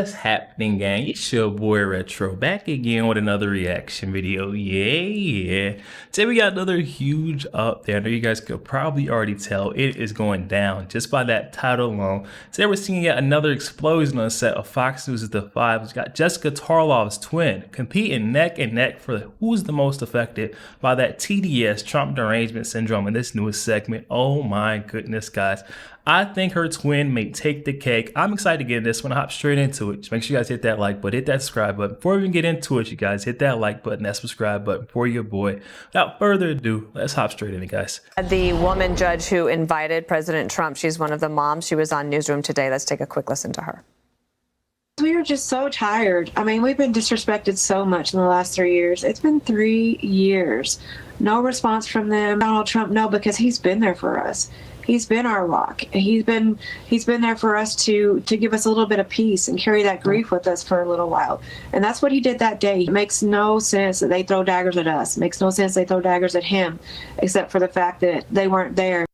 What's happening, gang? It's your boy Retro back again with another reaction video. Yeah. Today we got another huge update. I know you guys could probably already tell it is going down just by that title alone. Today we're seeing yet another explosion on the set of Fox News' The Five, which got Jessica Tarlov's twin competing neck and neck for who's the most affected by that TDS, Trump derangement syndrome, in this newest segment. Oh my goodness, guys. I think her twin may take the cake. I'm excited to get into this one. Hop straight into it. Just make sure you guys hit that like button, hit that subscribe button. Before we even get into it, you guys hit that like button, that subscribe button for your boy. Without further ado, let's hop straight in it, guys. The woman judge who invited President Trump, she's one of the moms. She was on Newsroom today. Let's take a quick listen to her. We are just so tired. I mean, we've been disrespected so much in the last 3 years. It's been 3 years. No response from them. Donald Trump, no, because he's been there for us. He's been our rock. He's been there for us to give us a little bit of peace and carry that grief with us for a little while. And that's what he did that day. It makes no sense that they throw daggers at us. It makes no sense they throw daggers at him, except for the fact that they weren't there.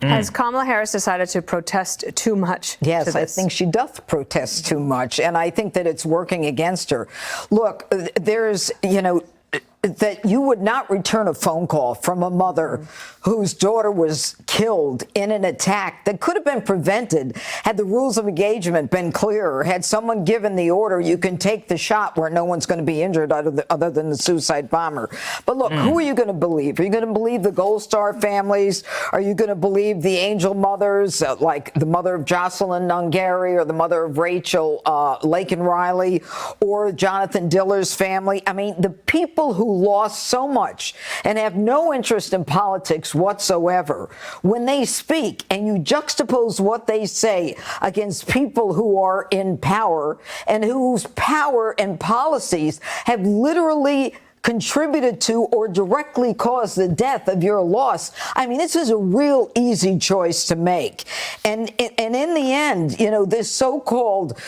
Has Kamala Harris decided to protest too much? Yes, I think she does protest too much, and I think that it's working against her. Look, there's, that you would not return a phone call from a mother whose daughter was killed in an attack that could have been prevented had the rules of engagement been clearer, had someone given the order, you can take the shot where no one's going to be injured other than the suicide bomber. But look, who are you going to believe? Are you going to believe the Gold Star families? Are you going to believe the angel mothers, like the mother of Jocelyn Nungary or the mother of Rachel Laken Riley, or Jonathan Diller's family? I mean, the people who lost so much and have no interest in politics whatsoever, when they speak and you juxtapose what they say against people who are in power and whose power and policies have literally contributed to or directly caused the death of your loss. I mean, this is a real easy choice to make. And in the end, this so-called,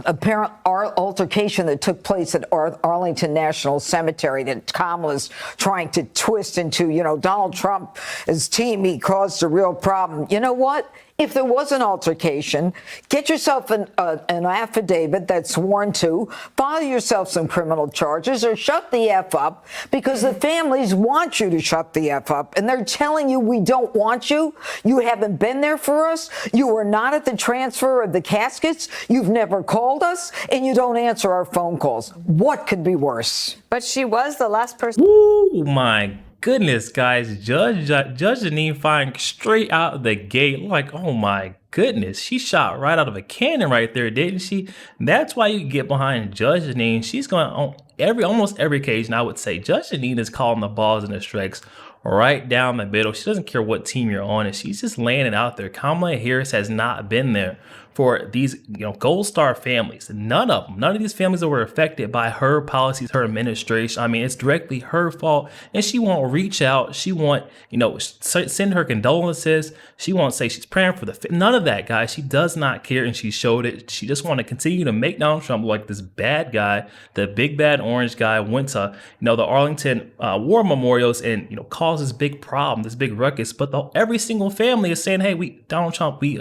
apparent altercation that took place at Arlington National Cemetery that Kamala's trying to twist into, Donald Trump, his team, he caused a real problem. You know what? If there was an altercation, get yourself an affidavit that's sworn to, file yourself some criminal charges, or shut the F up, because the families want you to shut the F up, and they're telling you, we don't want you. You haven't been there for us. You were not at the transfer of the caskets. You've never called us, and you don't answer our phone calls. What could be worse? But she was the last person. Oh my goodness, guys. Judge Jeanine firing straight out the gate. Like, oh my goodness, she shot right out of a cannon right there, didn't she? That's why you get behind Judge Jeanine. She's going on almost every occasion. I would say Judge Jeanine is calling the balls and the strikes right down the middle. She doesn't care what team you're on, and she's just laying it out there. Kamala Harris has not been there for these, Gold Star families. None of them. None of these families that were affected by her policies, her administration. I mean, it's directly her fault, and she won't reach out. She won't, send her condolences. She won't say she's praying for the none of that, guys. She does not care, and she showed it. She just want to continue to make Donald Trump look like this bad guy, the big bad orange guy. Went to, the Arlington War Memorials and caused this big problem, this big ruckus. But every single family is saying, "Hey, Donald Trump, we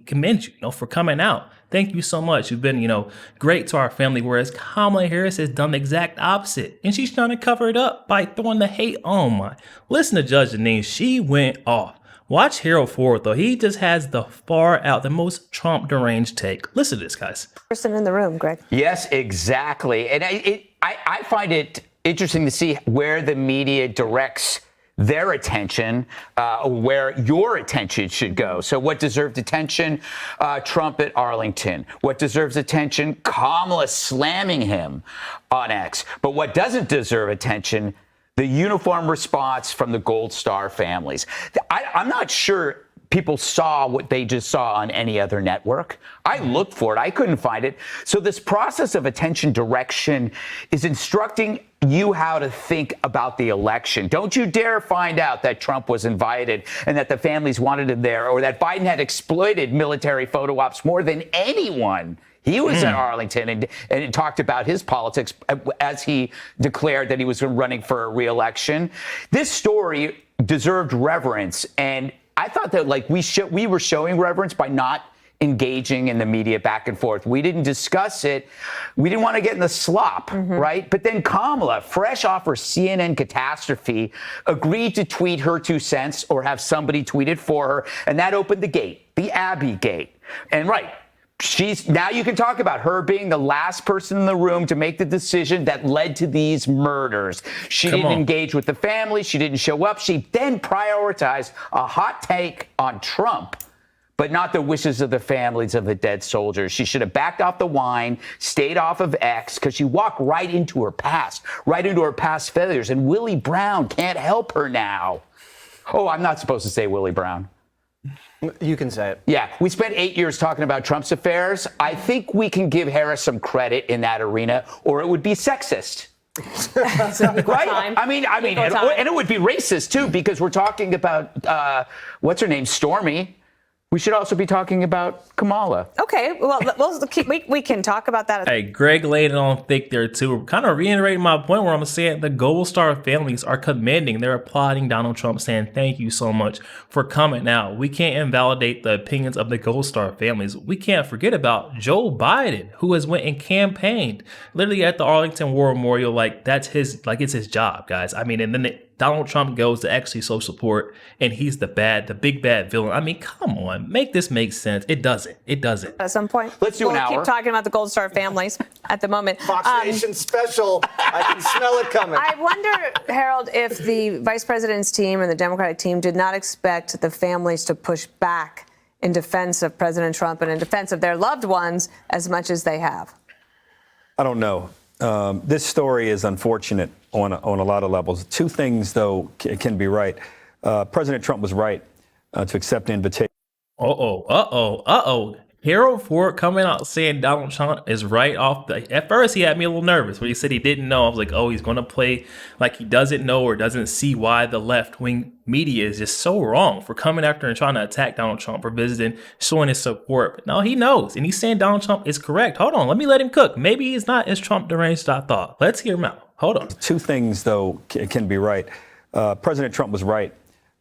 commend you, for coming out. Thank you so much. You've been, great to our family." Whereas Kamala Harris has done the exact opposite, and she's trying to cover it up by throwing the hate. Oh my! Listen to Judge Jeanine. She went off. Watch Harold Ford, though. He just has the the most Trump deranged take. Listen to this, guys. Person in the room, Greg. Yes, exactly. And I find it interesting to see where the media directs their attention, where your attention should go. So what deserved attention? Trump at Arlington. What deserves attention? Kamala slamming him on X. But what doesn't deserve attention? The uniform response from the Gold Star families. I'm not sure people saw what they just saw on any other network. I looked for it. I couldn't find it. So this process of attention direction is instructing you how to think about the election. Don't you dare find out that Trump was invited and that the families wanted him there, or that Biden had exploited military photo ops more than anyone. He was in Arlington and talked about his politics as he declared that he was running for a re-election. This story deserved reverence, and I thought that we were showing reverence by not engaging in the media back and forth. We didn't discuss it. We didn't want to get in the slop, right? But then Kamala, fresh off her CNN catastrophe, agreed to tweet her 2 cents or have somebody tweet it for her. And that opened the gate, the Abby gate. And now you can talk about her being the last person in the room to make the decision that led to these murders. She didn't engage with the family. She didn't show up. She then prioritized a hot take on Trump, but not the wishes of the families of the dead soldiers. She should have backed off the wine, stayed off of X, because she walked right into her past failures. And Willie Brown can't help her now. Oh, I'm not supposed to say Willie Brown. You can say it. Yeah, we spent 8 years talking about Trump's affairs. I think we can give Harris some credit in that arena, or it would be sexist. Right? I mean, and it would be racist too, because we're talking about what's her name, Stormy. We should also be talking about Kamala. Okay, well, we can talk about that. Hey, Greg laid it on thick there too. Kind of reiterating my point where I'm saying the Gold Star families are commending. They're applauding Donald Trump, saying thank you so much for coming out. We can't invalidate the opinions of the Gold Star families. We can't forget about Joe Biden, who has went and campaigned literally at the Arlington War Memorial. Like it's his job, guys. I mean, and then Donald Trump goes to actually show support, and he's the big bad villain. I mean, come on, make this make sense. It doesn't. At some point, let's do an hour. We'll keep talking about the Gold Star families at the moment. Fox Nation special. I can smell it coming. I wonder, Harold, if the vice president's team and the Democratic team did not expect the families to push back in defense of President Trump and in defense of their loved ones as much as they have. I don't know. This story is unfortunate on a lot of levels. Two things, though, can be right. President Trump was right to accept the invitation. Harold Ford coming out saying Donald Trump is right off the. At first, he had me a little nervous when he said he didn't know. I was like, oh, he's going to play like he doesn't know or doesn't see why the left wing media is just so wrong for coming after and trying to attack Donald Trump for visiting, showing his support. But no, he knows. And he's saying Donald Trump is correct. Hold on. Let me let him cook. Maybe he's not as Trump deranged as I thought. Let's hear him out. Hold on. Two things, though, can be right. President Trump was right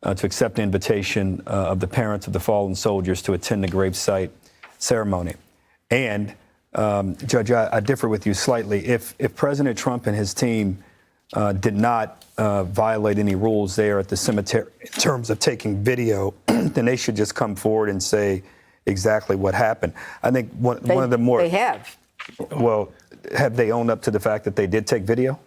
to accept the invitation of the parents of the fallen soldiers to attend the gravesite ceremony. And, Judge, I differ with you slightly. If President Trump and his team did not violate any rules there at the cemetery in terms of taking video, then they should just come forward and say exactly what happened. I think one of the more... They have. Well, have they owned up to the fact that they did take video?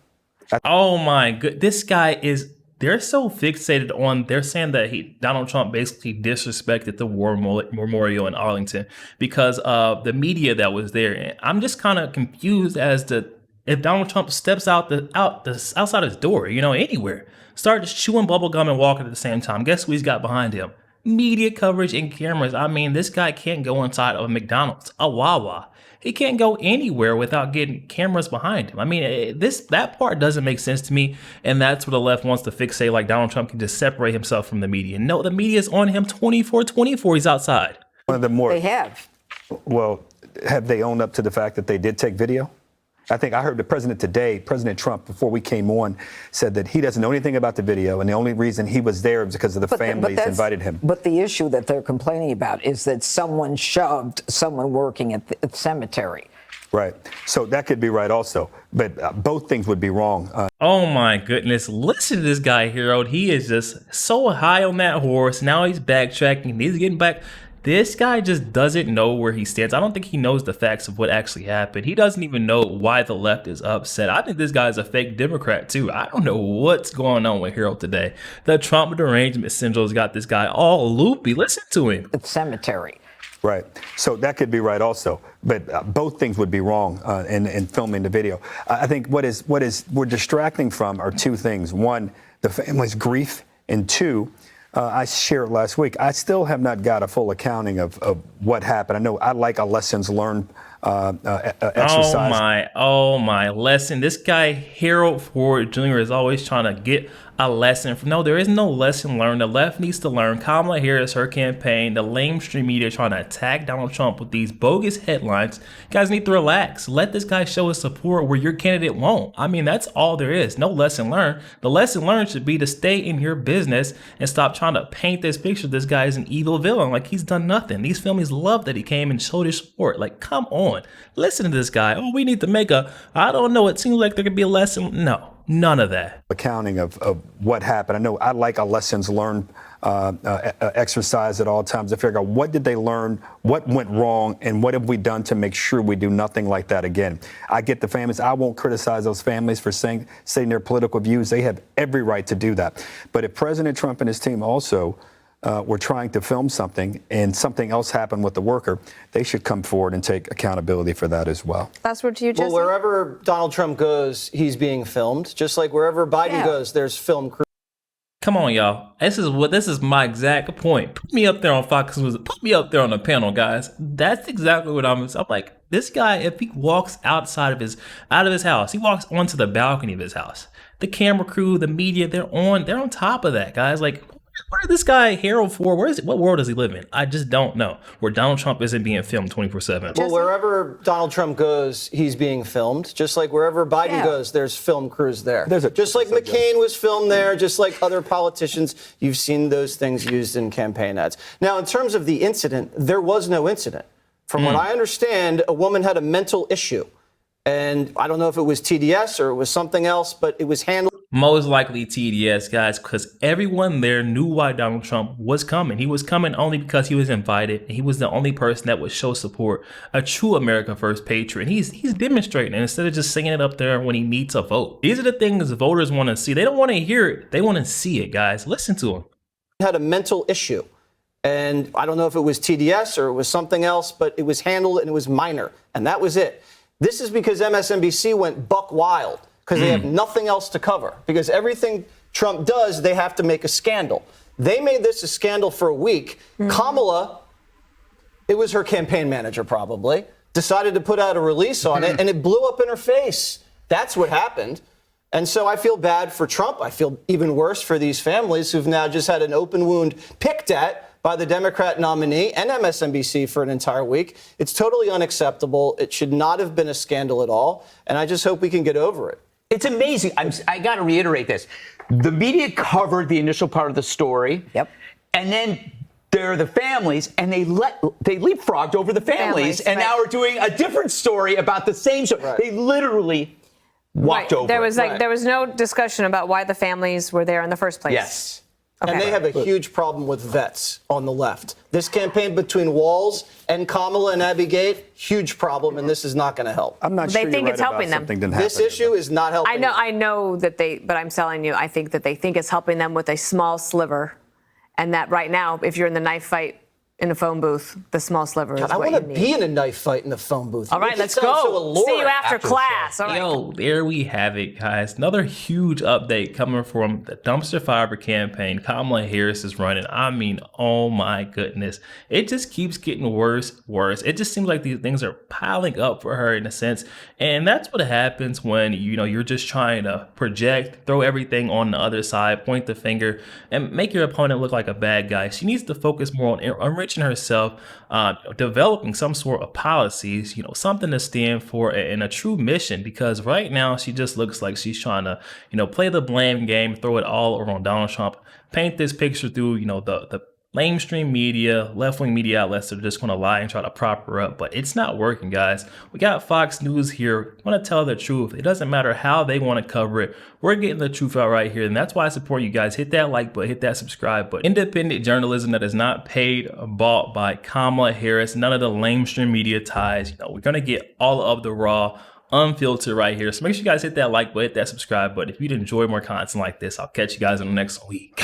Oh, my God. This guy is... They're so fixated on, they're saying that Donald Trump basically disrespected the War Memorial in Arlington because of the media that was there. And I'm just kind of confused as to if Donald Trump steps outside his door, anywhere, start just chewing bubble gum and walking at the same time. Guess who he's got behind him? Media coverage and cameras. I mean, this guy can't go inside of a McDonald's, a Wawa. He can't go anywhere without getting cameras behind him. I mean, that part doesn't make sense to me, and that's what the left wants to fixate, like Donald Trump can just separate himself from the media. No, the media is on him 24/24. He's outside. One of the more. They have. Well, have they owned up to the fact that they did take video? I think I heard the president today, President Trump, before we came on, said that he doesn't know anything about the video, and the only reason he was there was because of the families invited him. But the issue that they're complaining about is that someone shoved someone working at the cemetery. Right. So that could be right also. But both things would be wrong. Oh, my goodness. Listen to this guy, Harold. He is just so high on that horse. Now he's backtracking. He's getting back. This guy just doesn't know where he stands. I don't think he knows the facts of what actually happened. He doesn't even know why the left is upset. I think this guy is a fake Democrat, too. I don't know what's going on with Harold today. The Trump derangement syndrome's got this guy all loopy. Listen to him. The cemetery. Right. So that could be right also. But both things would be wrong in filming the video. I think what we're distracting from are two things. One, the family's grief, and two, I shared last week, I still have not got a full accounting of what happened. I know I like a lessons learned exercise. Oh my lesson. This guy, Harold Ford Jr., is always trying to get a lesson from. No, there is no lesson learned. The left needs to learn. Kamala Harris, her campaign, the lamestream media trying to attack Donald Trump with these bogus headlines. You guys need to relax. Let this guy show his support where your candidate won't. I mean, that's all there is. No lesson learned. The lesson learned should be to stay in your business and stop trying to paint this picture. This guy is an evil villain. Like, he's done nothing. These families love that he came and showed his support. Like, come on. Listen to this guy. Oh, we need to make I don't know. It seems like there could be a lesson. No. None of that. Accounting of what happened. I know I like a lessons learned exercise at all times to figure out what did they learn, what went wrong, and what have we done to make sure we do nothing like that again. I get the families. I won't criticize those families for saying their political views. They have every right to do that. But if President Trump and his team also were trying to film something and something else happened with the worker, they should come forward and take accountability for that as well. That's what you just. Well, wherever Donald Trump goes, he's being filmed. Just like wherever Biden goes, there's film crew. Come on, y'all. This is my exact point. Put me up there on Fox News. Put me up there on the panel, guys. That's exactly what I'm like. This guy, if he walks out of his house, he walks onto the balcony of his house. The camera crew, the media, they're on top of that, guys. Like, where this guy Harold Ford? What world does he live in? I just don't know. Where Donald Trump isn't being filmed 24/7. Well, wherever Donald Trump goes, he's being filmed. Just like wherever Biden goes, there's film crews there. Just like McCain was filmed there, just like other politicians, you've seen those things used in campaign ads. Now, in terms of the incident, there was no incident. From what I understand, a woman had a mental issue. And I don't know if it was TDS or it was something else, but it was handled. Most likely TDS, guys, because everyone there knew why Donald Trump was coming. He was coming only because he was invited. He was the only person that would show support, a true America First patriot. He's demonstrating, and instead of just singing it up there when he needs a vote. These are the things voters want to see. They don't want to hear it. They want to see it, guys. Listen to him. Had a mental issue. And I don't know if it was TDS or it was something else, but it was handled and it was minor. And that was it. This is because MSNBC went buck wild. Because they have nothing else to cover. Because everything Trump does, they have to make a scandal. They made this a scandal for a week. Kamala, it was her campaign manager probably, decided to put out a release on it, and it blew up in her face. That's what happened. And so I feel bad for Trump. I feel even worse for these families who've now just had an open wound picked at by the Democrat nominee and MSNBC for an entire week. It's totally unacceptable. It should not have been a scandal at all. And I just hope we can get over it. It's amazing. I got to reiterate this. The media covered the initial part of the story. Yep. And then there are the families, and they leapfrogged over the families, and now we're doing a different story about the same story. Right. They literally walked over. There was no discussion about why the families were there in the first place. Yes. Okay. And they have a huge problem with vets on the left. This campaign between Walz and Kamala and Abby Gate, huge problem, and this is not going to help. I'm not sure they think it's helping them. This issue is not helping. I know that but I'm telling you, I think that they think it's helping them with a small sliver, and that right now, if you're in the knife fight in a phone booth, the small sliver is what you need. I want to be in a knife fight in the phone booth. All right, let's go. See you after class. All right. Yo, there we have it, guys. Another huge update coming from the dumpster fire campaign Kamala Harris is running. I mean, oh my goodness. It just keeps getting worse. It just seems like these things are piling up for her in a sense. And that's what happens when, you're just trying to project, throw everything on the other side, point the finger, and make your opponent look like a bad guy. She needs to focus more on enriching herself, developing some sort of policies, something to stand for and a true mission, because right now she just looks like she's trying to, play the blame game, throw it all over on Donald Trump, paint this picture through, the lamestream media, left-wing media outlets that are just going to lie and try to prop her up. But it's not working, guys. We got Fox News here. We want to tell the truth. It doesn't matter how they want to cover it. We're getting the truth out right here. And that's why I support you guys. Hit that like button, hit that subscribe button. Independent journalism that is not paid or bought by Kamala Harris. None of the lamestream media ties. We're going to get all of the raw, unfiltered right here. So make sure you guys hit that like button, hit that subscribe button. If you'd enjoy more content like this, I'll catch you guys in the next week.